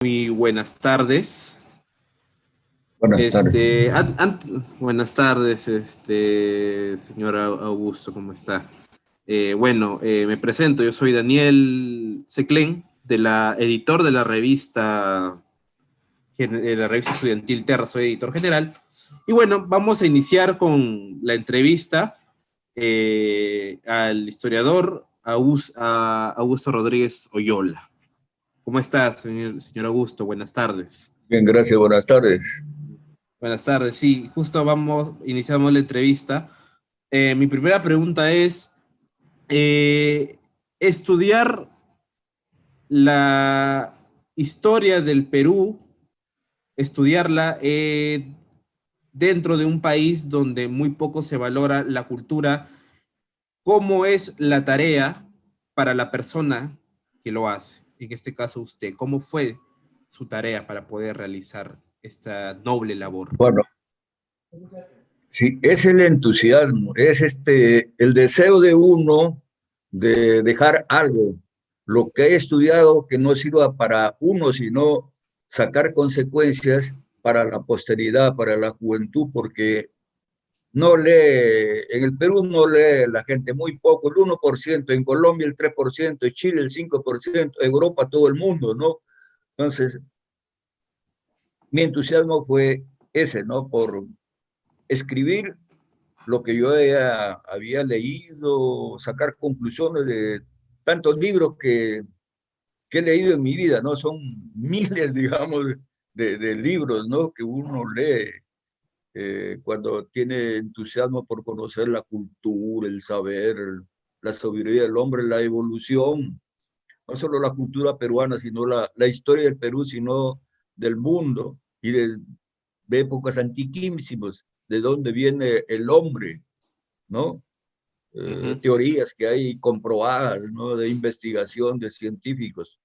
Muy buenas tardes. Buenas tardes. Buenas tardes, señor Augusto, ¿cómo está? Me presento, yo soy Daniel Seclen, editor de la revista estudiantil Terra, soy editor general. Y bueno, vamos a iniciar con la entrevista al historiador Augusto Rodríguez Oyola. ¿Cómo está, señor Augusto? Buenas tardes. Bien, gracias, buenas tardes. Buenas tardes, sí, iniciamos la entrevista. Mi primera pregunta es, eh, estudiar la historia del Perú, estudiarla dentro de un país donde muy poco se valora la cultura, ¿cómo es la tarea para la persona que lo hace? En este caso usted, ¿cómo fue su tarea para poder realizar esta noble labor? Bueno, sí, es el entusiasmo, es el deseo de uno de dejar algo, lo que he estudiado que no sirva para uno, sino sacar consecuencias para la posteridad, para la juventud, porque no lee, en el Perú no lee la gente muy poco, el 1%, en Colombia el 3%, en Chile el 5%, Europa todo el mundo, ¿no? Entonces, mi entusiasmo fue ese, ¿no? Por escribir lo que yo había leído, sacar conclusiones de tantos libros que he leído en mi vida, ¿no? Son miles, digamos, de libros, ¿no? Que uno lee cuando tiene entusiasmo por conocer la cultura, el saber, la sabiduría del hombre, la evolución, no solo la cultura peruana, sino la historia del Perú, sino del mundo y de épocas antiquísimas, de dónde viene el hombre, ¿no? Ujú. Teorías que hay comprobadas, ¿no? De investigación de científicos.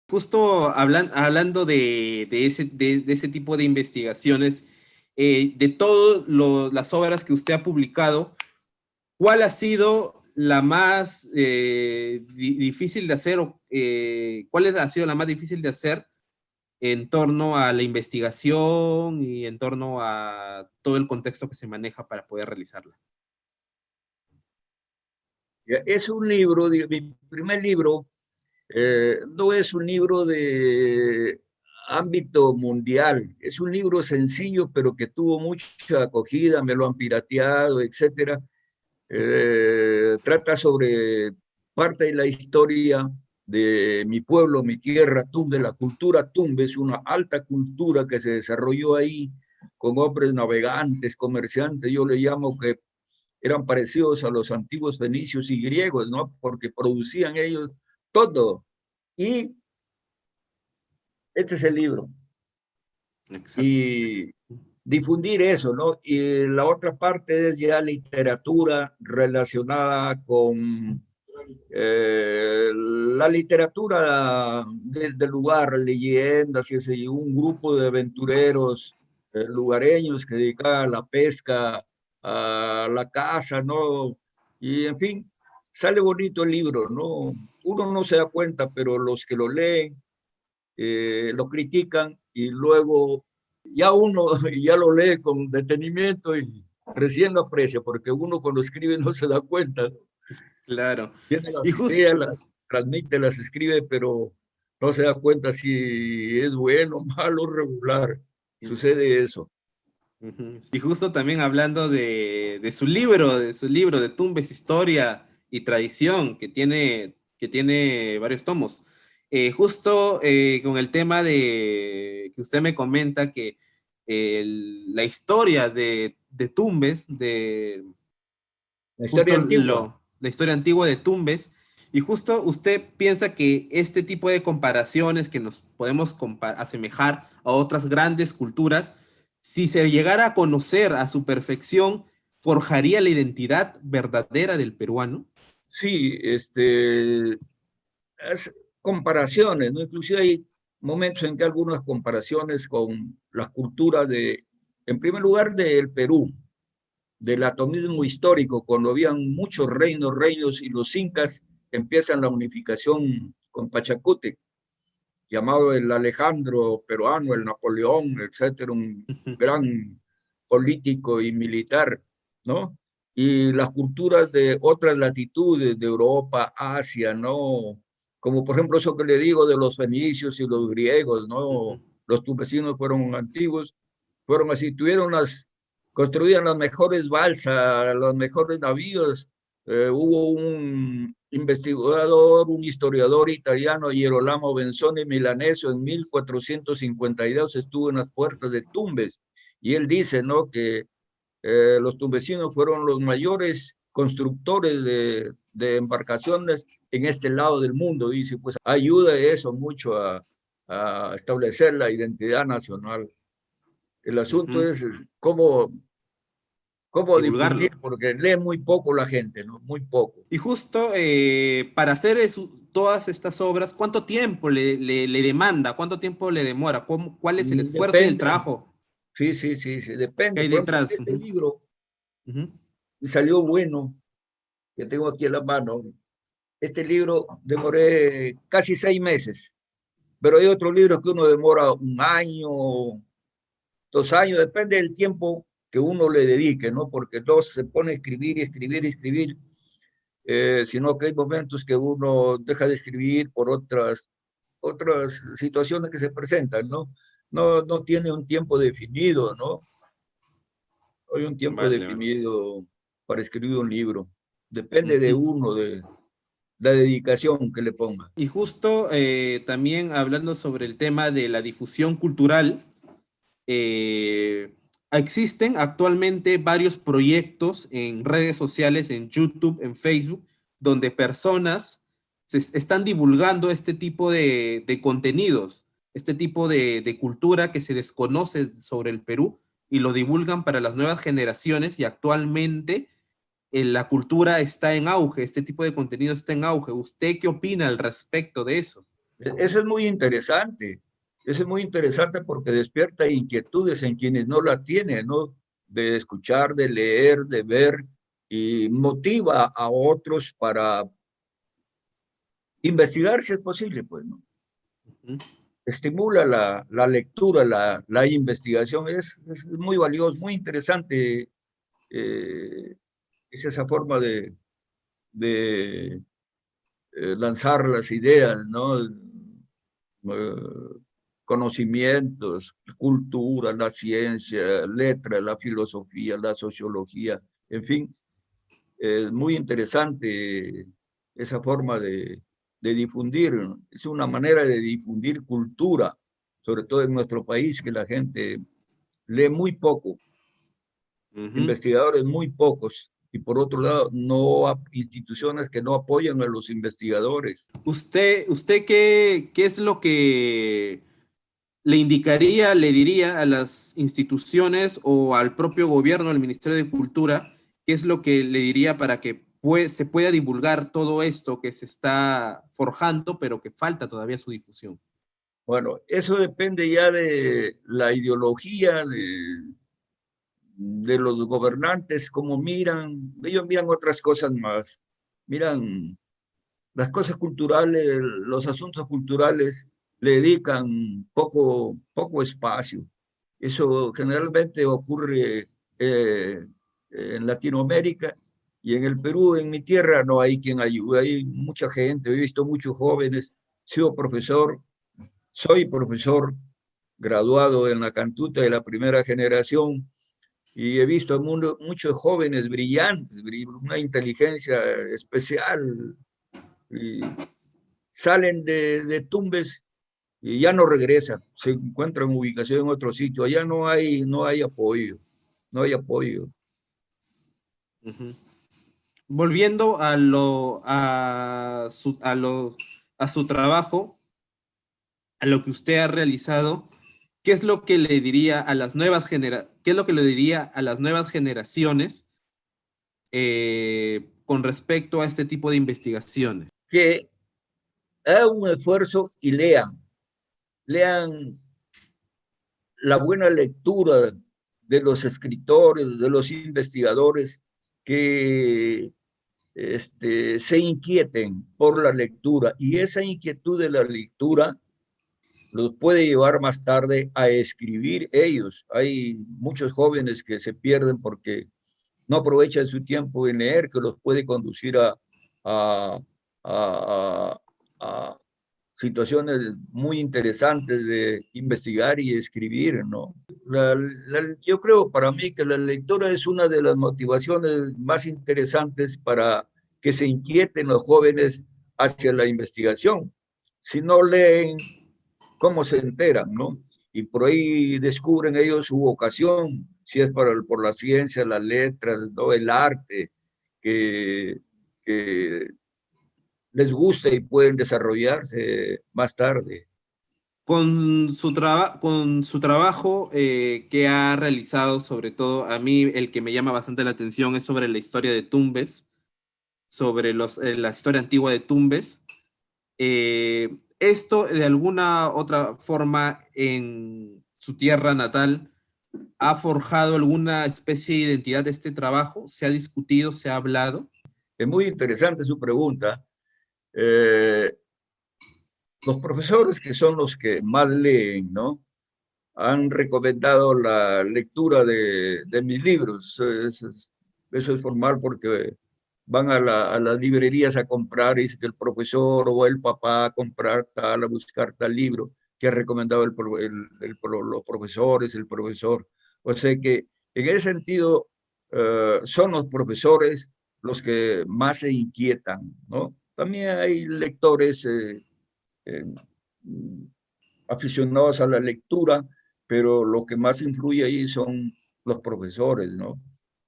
Justo hablando de ese tipo de investigaciones, de todas las obras que usted ha publicado, ¿cuál ha sido la más difícil de hacer cuál ha sido la más difícil de hacer en torno a la investigación y en torno a todo el contexto que se maneja para poder realizarla? Es un libro, mi primer libro, no es un libro de ámbito mundial, es un libro sencillo, pero que tuvo mucha acogida, me lo han pirateado, etcétera. Trata sobre parte de la historia de mi pueblo, mi tierra, Tumbe. La cultura Tumbe es una alta cultura que se desarrolló ahí con hombres navegantes, comerciantes, yo le llamo que eran parecidos a los antiguos fenicios y griegos, ¿no? Porque producían ellos todo. Y este es el libro. Exacto. Y difundir eso, ¿no? Y la otra parte es ya literatura relacionada con la literatura del lugar, leyendas, y ese, un grupo de aventureros lugareños que dedicaban a la pesca, a la caza, ¿no? Y en fin, sale bonito el libro, ¿no? Uno no se da cuenta, pero los que lo leen lo critican y luego ya uno ya lo lee con detenimiento y recién lo aprecia, porque uno cuando escribe no se da cuenta, ¿no? Claro. Tiene Y las ideas, justo, las transmite, las escribe, pero no se da cuenta si es bueno, malo, regular. Sucede eso. ujú. Y justo también hablando de su libro de Tumbes, Historia y Tradición, que tiene varios tomos. Justo con el tema de que usted me comenta que la historia de Tumbes, La historia antigua. la historia antigua de Tumbes, y justo usted piensa que este tipo de comparaciones que nos podemos asemejar a otras grandes culturas, si se llegara a conocer a su perfección, forjaría la identidad verdadera del peruano. Sí, es comparaciones, ¿no? Inclusive hay momentos en que algunas comparaciones con las culturas en primer lugar, del Perú, del atomismo histórico, cuando habían muchos reinos, y los incas empiezan la unificación con Pachacútec. llamado el Alejandro peruano, el Napoleón, etcétera, un gran político y militar, ¿no? Y las culturas de otras latitudes, de Europa, Asia, ¿no? Como por ejemplo eso que le digo de los fenicios y los griegos, ¿no? Los tunecinos fueron antiguos, fueron así, construían las mejores balsas, los mejores navíos. Hubo un investigador, un historiador italiano, Girolamo Benzoni Milanesio, en 1452 estuvo en las puertas de Tumbes, y él dice, ¿no?, que los tumbesinos fueron los mayores constructores de embarcaciones en este lado del mundo, dice, pues ayuda eso mucho a establecer la identidad nacional. El asunto es cómo difundir, Divulgarlo. porque lee muy poco la gente, ¿no? Muy poco. Y justo para hacer todas estas obras, ¿cuánto tiempo le demanda? ¿Cuánto tiempo le demora? ¿Cuál es el esfuerzo y el Depende, trabajo sí, que depende. hay Por ejemplo, detrás? este libro Ujú. salió bueno, que tengo aquí en la mano. Este libro demoré casi 6 meses, pero hay otros libros que uno demora 1 año, 2 años, depende del tiempo que uno le dedique, ¿no? Porque no se pone a escribir y escribir y escribir, sino que hay momentos que uno deja de escribir por otras situaciones que se presentan, ¿no? No tiene un tiempo definido, ¿no? Hay un tiempo Vale, vale. definido para escribir un libro. Depende de Ujú. uno, de la dedicación que le ponga. Y justo también hablando sobre el tema de la difusión cultural, existen actualmente varios proyectos en redes sociales, en YouTube, en Facebook, donde personas están divulgando este tipo de contenidos, este tipo de cultura que se desconoce sobre el Perú y lo divulgan para las nuevas generaciones y actualmente la cultura está en auge, este tipo de contenido está en auge. ¿Usted qué opina al respecto de eso? Eso es muy interesante. Eso es muy interesante porque despierta inquietudes en quienes no la tienen, ¿no? De escuchar, de leer, de ver, y motiva a otros para investigar si es posible, pues, ¿no? Ujú. Estimula la lectura, la investigación. Es muy valioso, muy interesante. Es esa forma de lanzar las ideas, ¿no? Conocimientos, cultura, la ciencia, letras, la filosofía, la sociología, en fin, es muy interesante esa forma de difundir, ¿no? Es una manera de difundir cultura, sobre todo en nuestro país, que la gente lee muy poco, Ujú. investigadores muy pocos, y por otro lado, no instituciones que no apoyan a los investigadores. ¿Usted qué es lo que le indicaría, le diría a las instituciones o al propio gobierno, al Ministerio de Cultura, qué es lo que le diría para que se pueda divulgar todo esto que se está forjando, pero que falta todavía su difusión? Bueno, eso depende ya de la ideología de los gobernantes, cómo miran. Ellos miran otras cosas más, miran las cosas culturales, los asuntos culturales le dedican poco espacio. Eso generalmente ocurre en Latinoamérica, y en el Perú, en mi tierra, no hay quien ayude. Hay mucha gente, he visto muchos jóvenes, soy profesor graduado en la Cantuta de la primera generación, y he visto muchos jóvenes brillantes, una inteligencia especial, y salen de Tumbes y ya no regresan, se encuentran ubicación en otro sitio, allá no hay apoyo, no hay apoyo. Ujú. Volviendo a su trabajo, a lo que usted ha realizado, ¿qué es lo que le diría a las qué es lo que le diría a las nuevas generaciones con respecto a este tipo de investigaciones? Que hagan un esfuerzo y lean la buena lectura de los escritores, de los investigadores, que se inquieten por la lectura, y esa inquietud de la lectura los puede llevar más tarde a escribir ellos. Hay muchos jóvenes que se pierden porque no aprovechan su tiempo en leer, que los puede conducir a, a, a situaciones muy interesantes de investigar y escribir, ¿no? Yo creo para mí que la lectura es una de las motivaciones más interesantes para que se inquieten los jóvenes hacia la investigación. Si no leen, ¿cómo se enteran, no? Y por ahí descubren ellos su vocación, si es por la ciencia, las letras, ¿no? El arte, que les gusta y pueden desarrollarse más tarde. Con su trabajo que ha realizado, sobre todo, a mí el que me llama bastante la atención es sobre la historia de Tumbes, sobre la historia antigua de Tumbes. Esto, de alguna otra forma, en su tierra natal, ¿ha forjado alguna especie de identidad de este trabajo? ¿Se ha discutido, se ha hablado? Es muy interesante su pregunta. Eh, los profesores, que son los que más leen, ¿no? Han recomendado la lectura de mis libros. Eso es formal porque van a las librerías a comprar, y dice que el profesor o el papá a comprar tal, a buscar tal libro que ha recomendado los profesores, el profesor. O sea que en ese sentido son los profesores los que más se inquietan, ¿no? También hay lectores eh, aficionados a la lectura, pero lo que más influye ahí son los profesores, ¿no?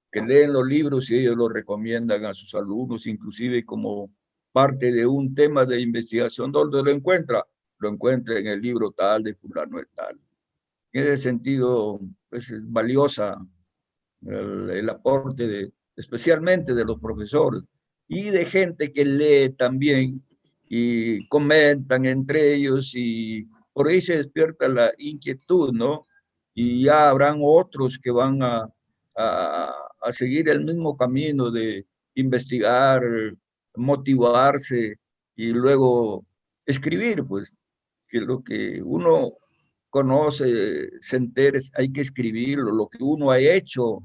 Que leen los libros y ellos los recomiendan a sus alumnos, inclusive como parte de un tema de investigación. ¿Dónde lo encuentra? Lo encuentra en el libro tal de fulano de tal. En ese sentido, pues, es valiosa el aporte especialmente de los profesores y de gente que lee también y comentan entre ellos, y por ahí se despierta la inquietud, ¿no? Y ya habrán otros que van a seguir el mismo camino de investigar, motivarse y luego escribir, pues, que lo que uno conoce, se entere, hay que escribirlo, lo que uno ha hecho,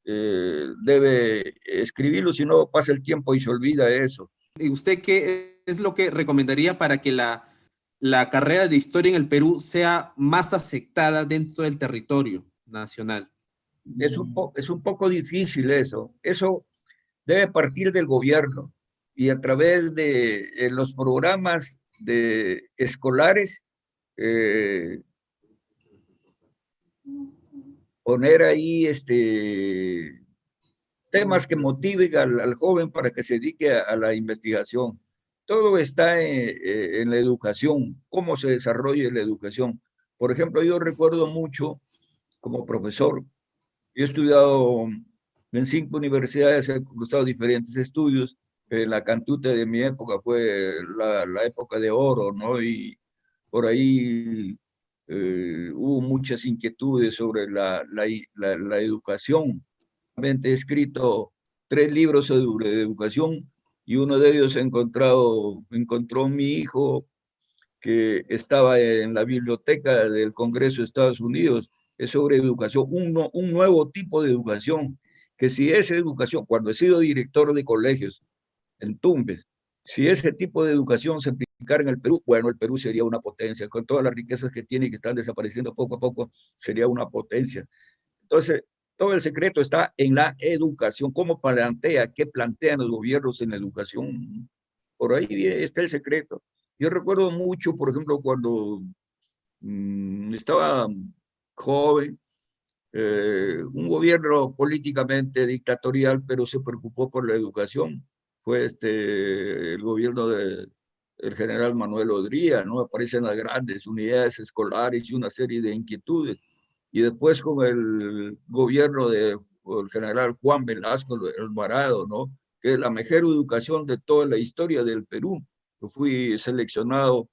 debe escribirlo, si no pasa el tiempo y se olvida eso. ¿Y usted qué es lo que recomendaría para que la carrera de historia en el Perú sea más aceptada dentro del territorio nacional? Es un poco difícil eso. Eso debe partir del gobierno y a través de los programas escolares, eh, poner ahí temas que motiven al joven para que se dedique a la investigación. Todo está en la educación, cómo se desarrolla la educación. Por ejemplo, yo recuerdo mucho como profesor, yo he estudiado en 5 universidades, he cursado diferentes estudios. La cantuta de mi época fue la época de oro, ¿no? Y por ahí hubo muchas inquietudes sobre la educación. He escrito 3 libros sobre educación y uno de ellos encontró mi hijo, que estaba en la biblioteca del Congreso de Estados Unidos. Es sobre educación, un nuevo tipo de educación, que si esa educación, cuando he sido director de colegios en Tumbes, si ese tipo de educación se aplicara en el Perú, bueno, el Perú sería una potencia, con todas las riquezas que tiene y que están desapareciendo poco a poco, sería una potencia. Entonces, todo el secreto está en la educación, cómo plantea, qué plantean los gobiernos en la educación. Por ahí está el secreto. Yo recuerdo mucho, por ejemplo, cuando estaba joven, un gobierno políticamente dictatorial, pero se preocupó por la educación. Fue el gobierno del general Manuel Odría, ¿no? Aparecen las grandes unidades escolares y una serie de inquietudes. Y después con el gobierno del general Juan Velasco Alvarado, ¿no? Que es la mejor educación de toda la historia del Perú. Yo fui seleccionado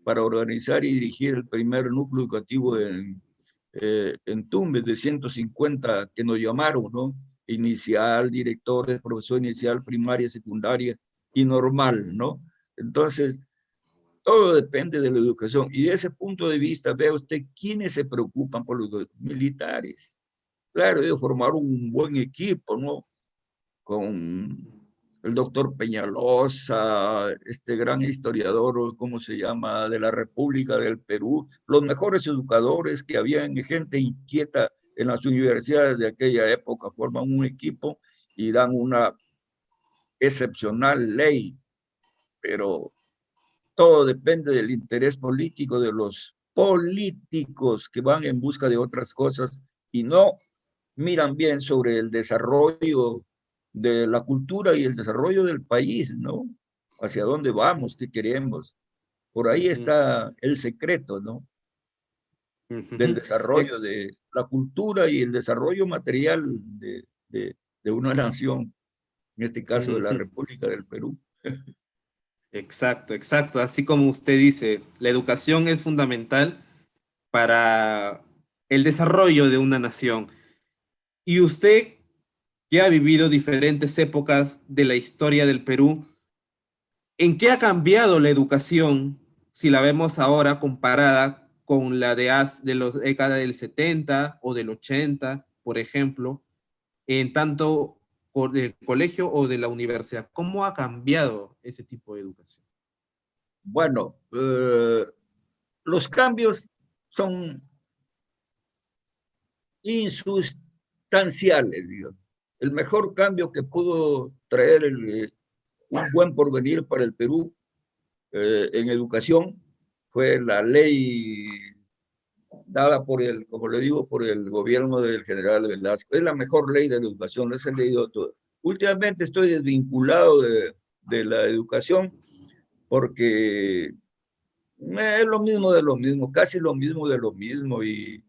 para organizar y dirigir el primer núcleo educativo en Tumbes, de 150 que nos llamaron, ¿no? Inicial, directores, profesor inicial, primaria, secundaria y normal, ¿no? Entonces, Todo depende de la educación. Y de ese punto de vista, vea usted quiénes se preocupan por los militares. Claro, ellos formaron un buen equipo, ¿no? Con el doctor Peñalosa, este gran historiador, ¿cómo se llama?, de la República del Perú, los mejores educadores que habían, gente inquieta en las universidades de aquella época, forman un equipo y dan una excepcional ley, pero todo depende del interés político de los políticos que van en busca de otras cosas y no miran bien sobre el desarrollo de la cultura y el desarrollo del país, ¿no? Hacia dónde vamos, qué queremos. Por ahí está el secreto, ¿no? Del desarrollo de la cultura y el desarrollo material de una nación, en este caso de la República del Perú. Exacto, exacto. Así como usted dice, la educación es fundamental para el desarrollo de una nación. Y usted, que ha vivido diferentes épocas de la historia del Perú, ¿en qué ha cambiado la educación si la vemos ahora comparada con la de la década del 70 o del 80, por ejemplo, en tanto del colegio o de la universidad? ¿Cómo ha cambiado ese tipo de educación? Bueno, los cambios son insustanciales, digamos. El mejor cambio que pudo traer un buen porvenir para el Perú en educación fue la ley dada por el, como le digo, por el gobierno del general Velasco. Es la mejor ley de la educación, les he leído todo. Últimamente estoy desvinculado de la educación porque es lo mismo de lo mismo, casi lo mismo de lo mismo, y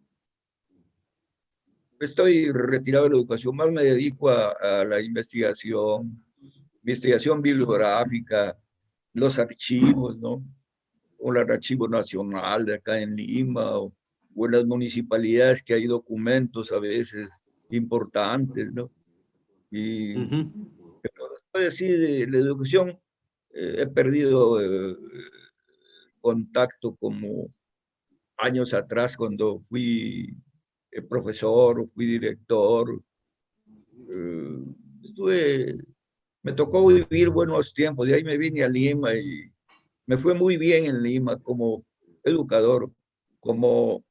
estoy retirado de la educación, más me dedico a la investigación bibliográfica, los archivos, ¿no? O el Archivo Nacional de acá en Lima, o en las municipalidades que hay documentos a veces importantes, ¿no? Y después decir de la educación, he perdido contacto como años atrás cuando fui profesor o fui director. Eh, estuve, Me tocó vivir buenos tiempos, de ahí me vine a Lima y me fue muy bien en Lima como educador, como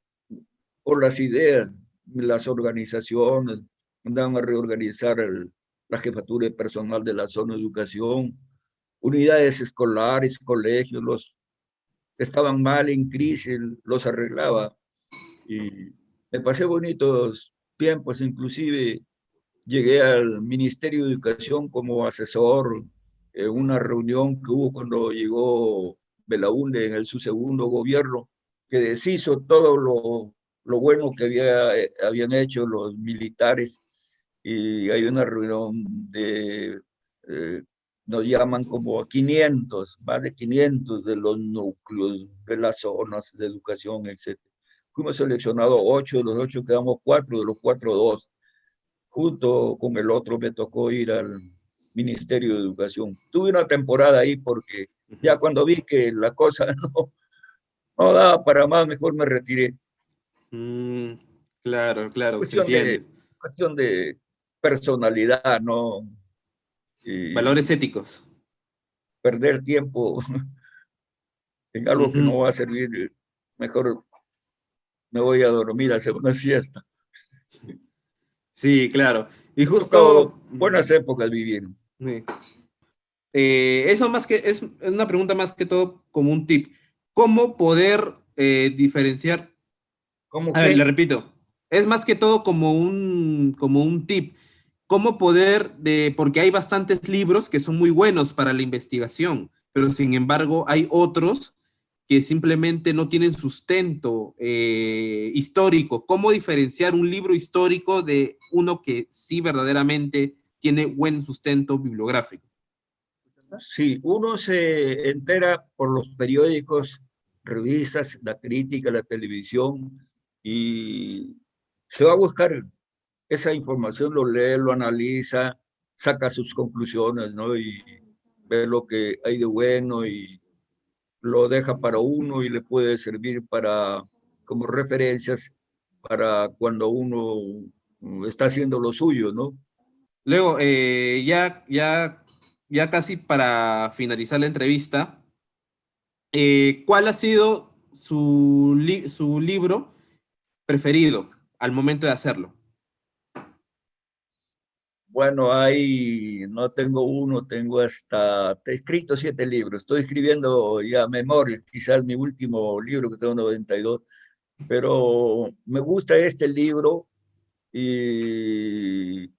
por las ideas, las organizaciones, andaban a reorganizar la jefatura de personal de la zona de educación, unidades escolares, colegios, los que estaban mal en crisis, los arreglaba y me pasé bonitos tiempos, inclusive llegué al Ministerio de Educación como asesor en una reunión que hubo cuando llegó Belaúnde en su segundo gobierno, que deshizo todo lo bueno que habían hecho los militares. Y hay una reunión eh, nos llaman como a 500, más de 500 de los núcleos de las zonas de educación, etc. Fuimos seleccionados 8, de los 8 quedamos 4, de los 4 2. Junto con el otro me tocó ir al Ministerio de Educación. Tuve una temporada ahí porque ya cuando vi que la cosa no daba para más, mejor me retiré. Mm, claro, claro, se Cuestión entiende. cuestión de personalidad, ¿no? Y Valores éticos. perder tiempo en algo que no Ujú. va a servir, mejor me voy a dormir a hacer una siesta. Sí, claro. Y Me ha tocado justo, buenas épocas vivir. sí. Eso más que es una pregunta más que todo como un tip. ¿Cómo poder diferenciar? ¿Cómo A ver, le qué? repito, es más que todo como un tip. ¿Cómo poder porque hay bastantes libros que son muy buenos para la investigación, pero sin embargo hay otros que simplemente no tienen sustento histórico? ¿Cómo diferenciar un libro histórico de uno que sí verdaderamente tiene buen sustento bibliográfico? Sí, uno se entera por los periódicos, revistas, la crítica, la televisión, y se va a buscar esa información, lo lee, lo analiza, saca sus conclusiones, ¿no? Y ve lo que hay de bueno lo deja para uno y le puede servir para, como referencias para cuando uno está haciendo lo suyo, ¿no? Luego, ya casi para finalizar la entrevista, ¿cuál ha sido su libro preferido al momento de hacerlo? Bueno, ahí no tengo uno, tengo hasta, he escrito 7 libros, estoy escribiendo ya memorias, quizás mi último libro que tengo 92, pero me gusta este libro y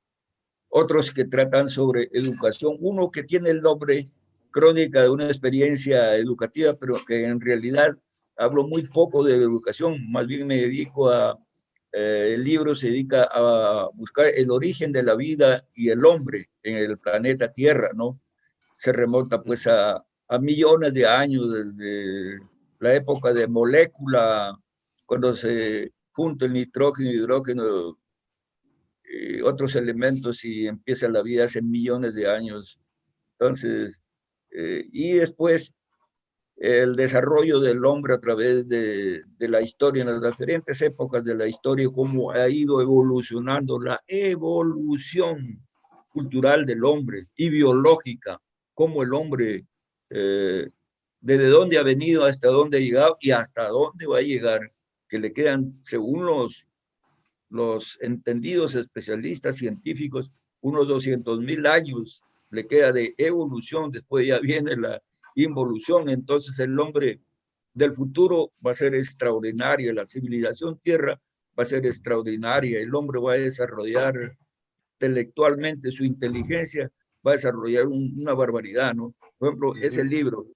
otros que tratan sobre educación, uno que tiene el nombre Crónica de una experiencia educativa, pero que en realidad hablo muy poco de educación, más bien me dedico a, el libro se dedica a buscar el origen de la vida y el hombre en el planeta Tierra, ¿no? Se remonta pues a millones de años, desde la época de molécula, cuando se junta el nitrógeno y hidrógeno, otros elementos y empieza la vida hace millones de años. Entonces, y después el desarrollo del hombre a través de la historia, en las diferentes épocas de la historia, cómo ha ido evolucionando la evolución cultural del hombre y biológica, cómo el hombre, desde dónde ha venido, hasta dónde ha llegado y hasta dónde va a llegar, que le quedan, según los entendidos especialistas científicos, unos 200.000 años le queda de evolución, después ya viene la involución, entonces el hombre del futuro va a ser extraordinario, la civilización tierra va a ser extraordinaria, el hombre va a desarrollar intelectualmente su inteligencia, va a desarrollar una barbaridad, ¿no? Por ejemplo, ese libro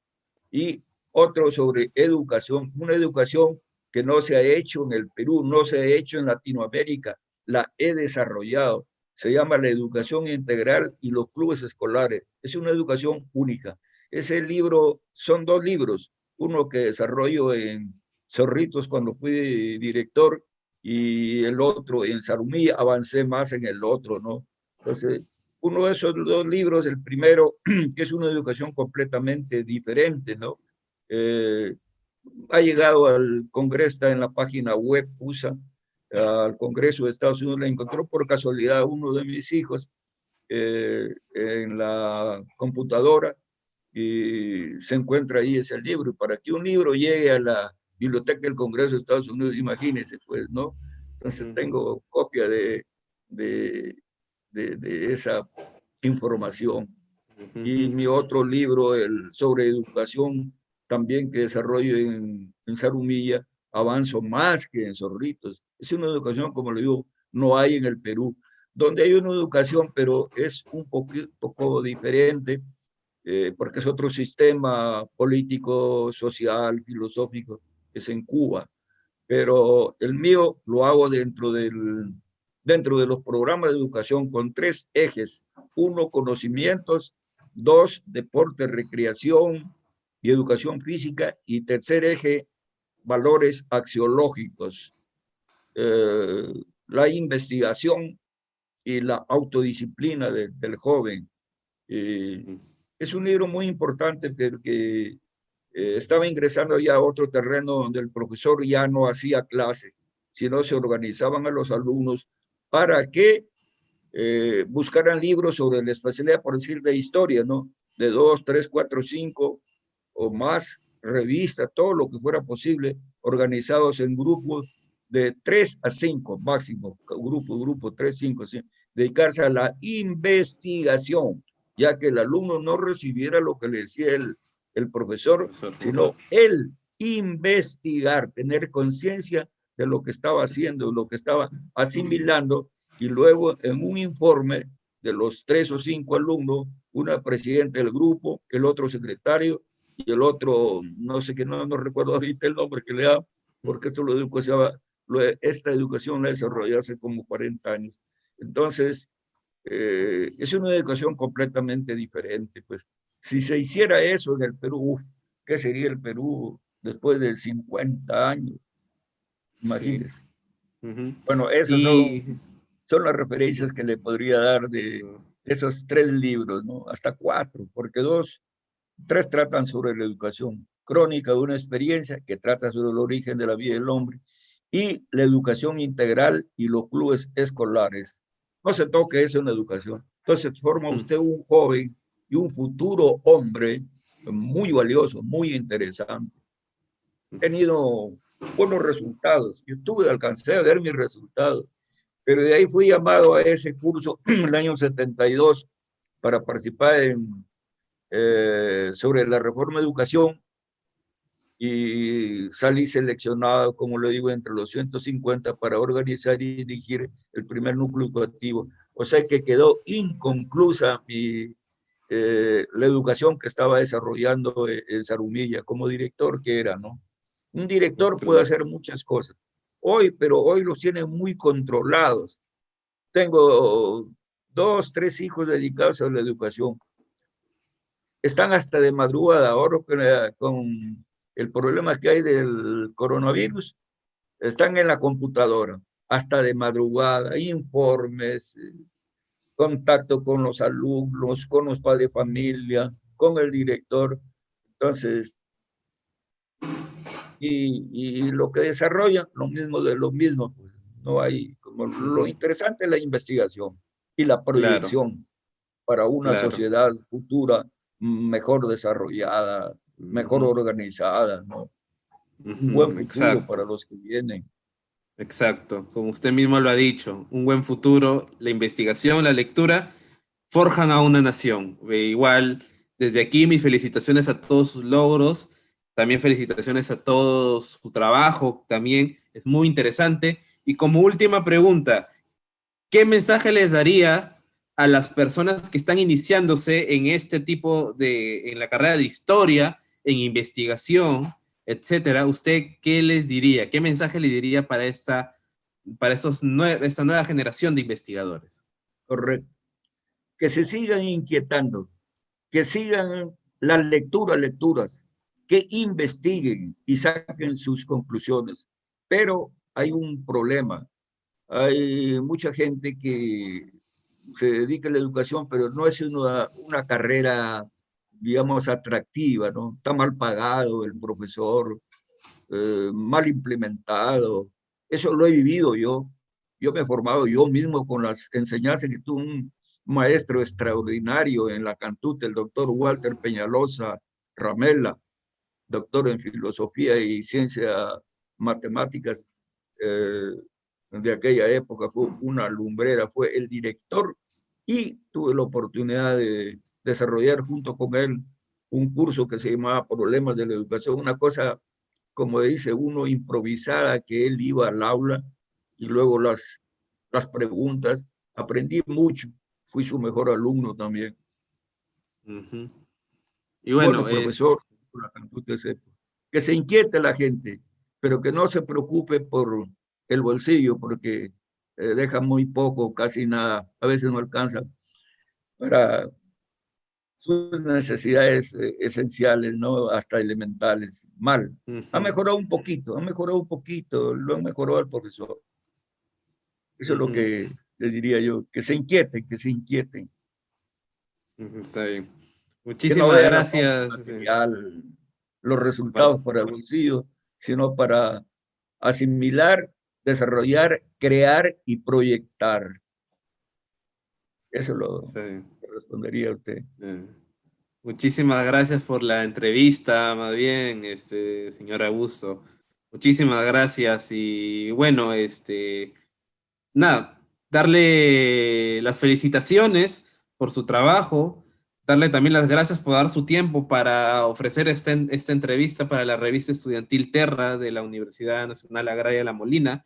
y otro sobre educación, una educación que no se ha hecho en el Perú, no se ha hecho en Latinoamérica, la he desarrollado. Se llama la educación integral y los clubes escolares. Es una educación única. Ese libro, son 2 libros, uno que desarrollo en Zorritos cuando fui director y el otro en Sarumí, avancé más en el otro, ¿no? Entonces, uno de esos 2 libros, el primero, que es una educación completamente diferente, ¿no? Eh, ha llegado al Congreso, está en la página web USA, al Congreso de Estados Unidos, la encontró por casualidad uno de mis hijos en la computadora y se encuentra ahí ese libro. Para que un libro llegue a la Biblioteca del Congreso de Estados Unidos, imagínense, pues, ¿no? Entonces tengo copia de, de esa información. Y mi otro libro, el sobre educación, también que desarrollo en Zarumilla, avanzo más que en Zorritos. Es una educación, como le digo, no hay en el Perú, donde hay una educación, pero es un poco diferente, porque es otro sistema político, social, filosófico, es en Cuba. Pero el mío lo hago dentro de los programas de educación con 3 ejes. 1, conocimientos; 2, deporte, recreación y educación física; y tercer eje, valores axiológicos, eh, la investigación y la autodisciplina del joven. Es un libro muy importante porque estaba ingresando ya a otro terreno donde el profesor ya no hacía clase, sino se organizaban a los alumnos para que buscaran libros sobre la especialidad, por decir, de historia, ¿no? De 2, 3, 4, 5 o más revistas, todo lo que fuera posible, organizados en grupos de 3 a 5 máximo, grupo, 3, 5, 5, dedicarse a la investigación, ya que el alumno no recibiera lo que le decía el profesor, sino el investigar, tener conciencia de lo que estaba haciendo, lo que estaba asimilando, y luego en un informe de los 3 o 5 alumnos, una presidenta del grupo, el otro secretario y el otro, no sé qué, no recuerdo ahorita el nombre que le da, porque esto esta educación la desarrolló hace como 40 años. Entonces, es una educación completamente diferente. Pues, si se hiciera eso en el Perú, ¿qué sería el Perú después de 50 años? Sí. Imagínense. Bueno, esas Y son las referencias que le podría dar de esos 3 libros, ¿no? Hasta 4, porque 3 tratan sobre la educación. crónica de una experiencia que trata sobre el origen de la vida del hombre, y la educación integral y los clubes escolares. No se toque eso en la educación. Entonces forma usted un joven y un futuro hombre muy valioso, muy interesante. He tenido buenos resultados. Yo alcancé a ver mis resultados, pero de ahí fui llamado a ese curso en el año 72 para participar sobre la reforma de educación, y salí seleccionado, como le digo, entre los 150 para organizar y dirigir el primer núcleo educativo. O sea que quedó inconclusa la educación que estaba desarrollando en Zarumilla como director que era, ¿no? Un director puede hacer muchas cosas hoy, pero hoy los tienen muy controlados. Tengo 2, 3 hijos dedicados a la educación. Están hasta de madrugada ahora con el problema que hay del coronavirus. Están en la computadora hasta de madrugada, informes, contacto con los alumnos, con los padres de familia, con el director. Entonces, y lo que desarrollan, lo mismo de lo mismo, pues, no hay, como lo interesante es la investigación y la Claro, proyección para una claro. sociedad futura mejor desarrollada, mejor organizada, ¿no? Un buen futuro para Exacto, los que vienen. exacto. Como usted mismo lo ha dicho, un buen futuro, la investigación, la lectura, forjan a una nación. Igual, desde aquí mis felicitaciones a todos sus logros, también felicitaciones a todo su trabajo, también es muy interesante. Y como última pregunta, ¿qué mensaje les daría a las personas que están iniciándose en este tipo en la carrera de historia, en investigación, etcétera? ¿Usted qué les diría? ¿Qué mensaje le diría para esta nueva generación de investigadores? Correcto. Que se sigan inquietando, que sigan las lecturas, que investiguen y saquen sus conclusiones. Pero hay un problema. Hay mucha gente que se dedica a la educación, pero no es una carrera, digamos, atractiva, ¿no? Está mal pagado el profesor, mal implementado. Eso lo he vivido yo. Yo me he formado yo mismo con las enseñanzas que tuvo un maestro extraordinario en la Cantute, el doctor Walter Peñalosa Ramela, doctor en filosofía y ciencias matemáticas de aquella época. Fue una lumbrera, fue el director, y tuve la oportunidad de desarrollar junto con él un curso que se llamaba Problemas de la Educación, una cosa, como dice uno, improvisada, que él iba al aula y luego las preguntas. Aprendí mucho, fui su mejor alumno también. Ujú. Y bueno, Bueno, profesor, que se inquiete la gente, pero que no se preocupe por el bolsillo, porque deja muy poco, casi nada, a veces no alcanza para sus necesidades esenciales, ¿no? Hasta elementales. Mal. ujú, Ha mejorado un poquito, lo ha mejorado el profesor. Eso es lo ujú, que les diría yo, que se inquieten, que se inquieten, ujú, está bien. que no Muchísimas vean la parte gracias. material, los Pa- resultados para el bolsillo, sino para asimilar, desarrollar, crear y proyectar. Eso lo está bien. respondería a usted. Eh, Muchísimas gracias por la entrevista, más bien, señor Augusto. Muchísimas gracias y bueno, nada, darle las felicitaciones por su trabajo, darle también las gracias por dar su tiempo para ofrecer esta entrevista para la revista estudiantil Terra de la Universidad Nacional Agraria La Molina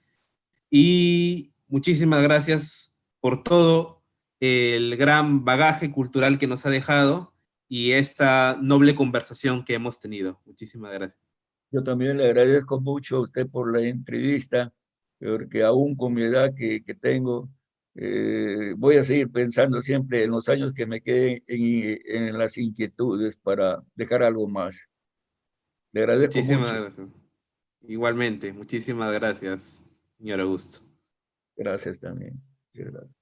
y muchísimas gracias por todo el gran bagaje cultural que nos ha dejado y esta noble conversación que hemos tenido. Muchísimas gracias. Yo también le agradezco mucho a usted por la entrevista, porque aún con mi edad que tengo, voy a seguir pensando siempre en los años que me queden en las inquietudes para dejar algo más. Le agradezco Muchísimas mucho. gracias. Igualmente, muchísimas gracias, señor Augusto. Gracias también. Gracias.